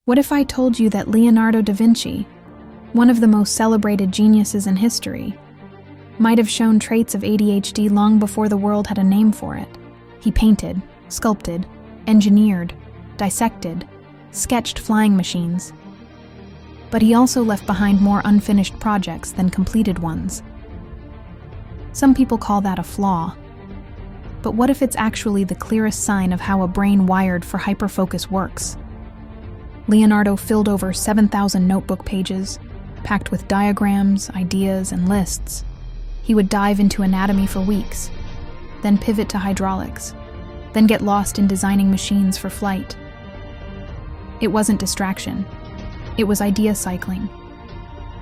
What if I told you that Leonardo da Vinci, one of the most celebrated geniuses in history, might have shown traits of ADHD long before the world had a name for it? He painted, sculpted, engineered, dissected, sketched flying machines. But he also left behind more unfinished projects than completed ones. Some people call that a flaw. But what if it's actually the clearest sign of how a brain wired for hyperfocus works? Leonardo filled over 7,000 notebook pages, packed with diagrams, ideas, and lists. He would dive into anatomy for weeks, then pivot to hydraulics, then get lost in designing machines for flight. It wasn't distraction. It was idea cycling,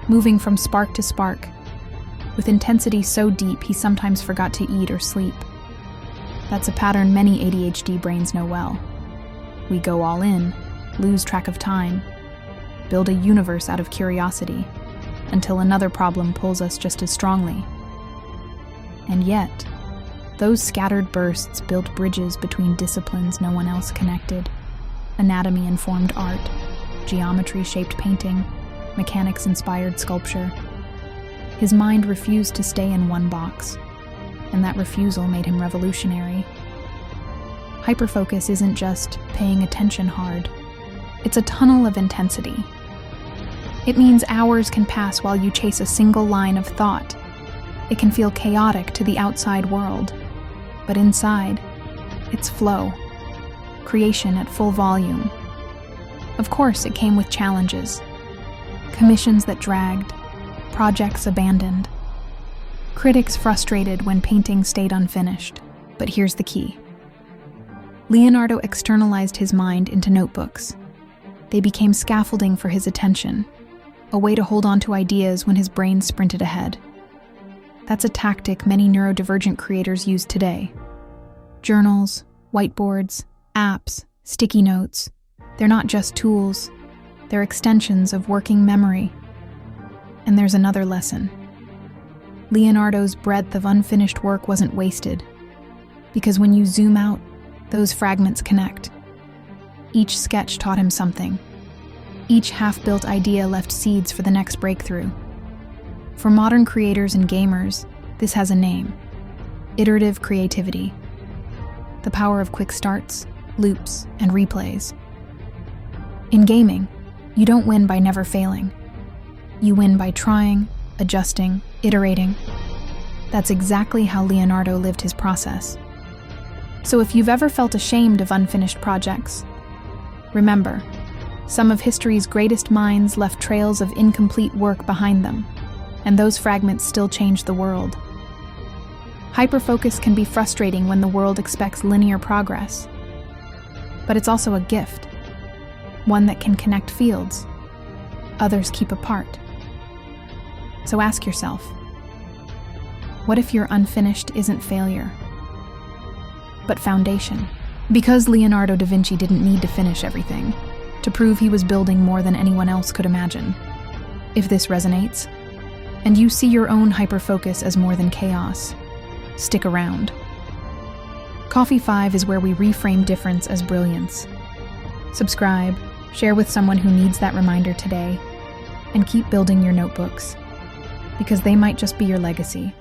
moving from spark to spark, with intensity so deep he sometimes forgot to eat or sleep. That's a pattern many ADHD brains know well. We go all in, lose track of time, build a universe out of curiosity, until another problem pulls us just as strongly. And yet, those scattered bursts built bridges between disciplines no one else connected. Anatomy-informed art, geometry-shaped painting, mechanics-inspired sculpture. His mind refused to stay in one box, and that refusal made him revolutionary. Hyperfocus isn't just paying attention hard. It's a tunnel of intensity. It means hours can pass while you chase a single line of thought. It can feel chaotic to the outside world, but inside, it's flow, creation at full volume. Of course, it came with challenges, commissions that dragged, projects abandoned, critics frustrated when paintings stayed unfinished. But here's the key. Leonardo externalized his mind into notebooks. They became scaffolding for his attention, a way to hold on to ideas when his brain sprinted ahead. That's a tactic many neurodivergent creators use today. Journals, whiteboards, apps, sticky notes. They're not just tools. They're extensions of working memory. And there's another lesson. Leonardo's breadth of unfinished work wasn't wasted, because when you zoom out, those fragments connect. Each sketch taught him something. Each half-built idea left seeds for the next breakthrough. For modern creators and gamers, this has a name: iterative creativity. The power of quick starts, loops, and replays. In gaming, you don't win by never failing. You win by trying, adjusting, iterating. That's exactly how Leonardo lived his process. So if you've ever felt ashamed of unfinished projects, remember, some of history's greatest minds left trails of incomplete work behind them, and those fragments still change the world. Hyperfocus can be frustrating when the world expects linear progress, but it's also a gift, one that can connect fields others keep apart. So ask yourself, what if your unfinished isn't failure, but foundation? Because Leonardo da Vinci didn't need to finish everything to prove he was building more than anyone else could imagine. If this resonates, and you see your own hyperfocus as more than chaos, stick around. Coffee 5 is where we reframe difference as brilliance. Subscribe, share with someone who needs that reminder today, and keep building your notebooks, because they might just be your legacy.